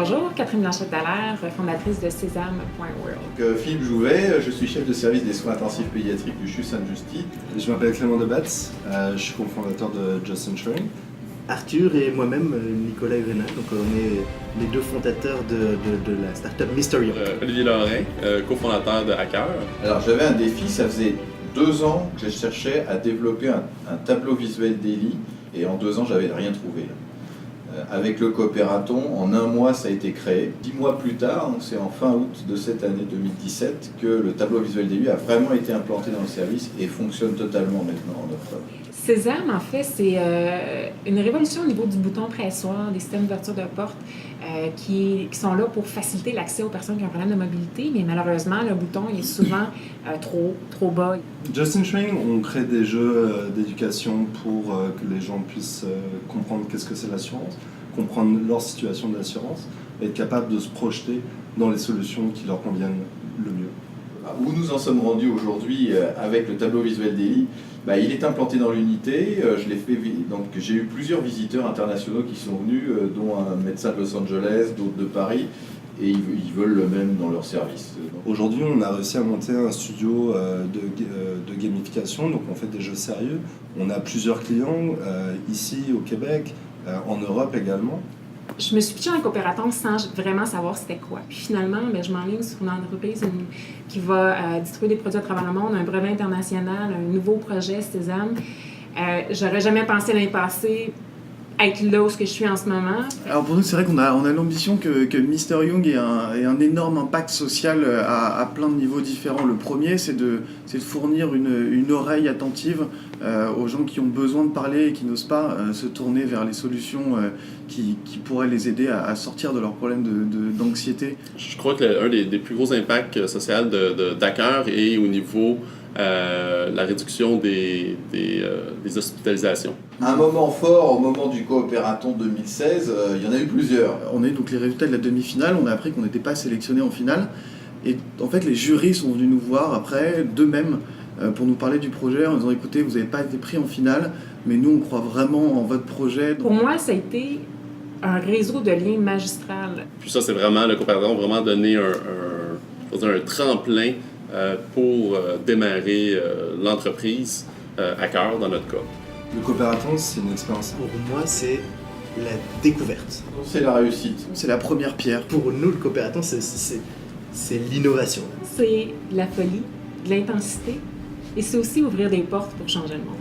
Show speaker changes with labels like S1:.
S1: Bonjour, Catherine Blanchette-Dallaire, fondatrice de Sésame.world.
S2: Philippe Jouvet, je suis chef de service des soins intensifs pédiatriques du CHU Sainte-Justine.
S3: Je m'appelle Clément Debatz, je suis cofondateur de Just Ensuring.
S4: Arthur et moi-même, Nicolas Hurénal, donc on est les deux fondateurs de la startup Mystery Young.
S5: Olivier Lorrain, cofondateur de Hacker.
S2: Alors j'avais un défi, ça faisait 2 ans que je cherchais à développer un tableau visuel daily et en 2 ans j'avais rien trouvé. Avec le coopératon, en 1 mois ça a été créé. 10 mois plus tard, donc c'est en fin août de cette année 2017, que le tableau visuel daily a vraiment été implanté dans le service et fonctionne totalement maintenant en offre.
S1: Sésame, en fait, c'est une révolution au niveau du bouton pressoir, des systèmes d'ouverture de porte qui sont là pour faciliter l'accès aux personnes qui ont un problème de mobilité, mais malheureusement, le bouton est souvent trop bas.
S3: Just Ensuring, on crée des jeux d'éducation pour que les gens puissent comprendre qu'est-ce que c'est l'assurance, comprendre leur situation d'assurance, et être capable de se projeter dans les solutions qui leur conviennent le mieux.
S2: Où nous en sommes rendus aujourd'hui avec le tableau visuel daily, il est implanté dans l'unité. Je l'ai fait, donc j'ai eu plusieurs visiteurs internationaux qui sont venus, dont un médecin de Los Angeles, d'autres de Paris, et ils veulent le même dans leur service.
S3: Aujourd'hui, on a réussi à monter un studio de gamification, donc on fait des jeux sérieux. On a plusieurs clients ici au Québec, en Europe également.
S1: Je me suis pitchée dans le coopératon sans vraiment savoir c'était quoi. Puis finalement, je m'enligne sur une entreprise qui va distribuer des produits à travers le monde, un brevet international, un nouveau projet, Sésame. J'aurais jamais pensé l'année passée être là où je suis en ce moment.
S6: Alors pour nous, c'est vrai qu'on a l'ambition que Mystery Young ait un énorme impact social à plein de niveaux différents. Le premier, c'est de fournir une oreille attentive aux gens qui ont besoin de parler et qui n'osent pas se tourner vers les solutions qui pourraient les aider à sortir de leurs problèmes d'anxiété.
S5: Je crois que l'un des plus gros impacts sociaux d'Hacker est au niveau la réduction des hospitalisations.
S2: Un moment fort au moment du coopératon 2016, il y en a eu plusieurs.
S6: On a eu donc les résultats de la demi-finale, on a appris qu'on n'était pas sélectionné en finale. Et en fait, les jurys sont venus nous voir après, d'eux-mêmes, pour nous parler du projet en disant « Écoutez, vous n'avez pas été pris en finale, mais nous, on croit vraiment en votre projet. »
S1: Pour moi, ça a été un réseau de liens magistral.
S5: Puis ça, c'est vraiment, le coopératon a vraiment donné un tremplin pour démarrer l'entreprise Hacker dans notre cas.
S3: Le coopératon, c'est une expérience.
S4: Pour moi, c'est la découverte.
S2: C'est la réussite.
S6: C'est la première pierre.
S4: Pour nous, le coopératon, c'est l'innovation.
S1: C'est de la folie, de l'intensité, et c'est aussi ouvrir des portes pour changer le monde.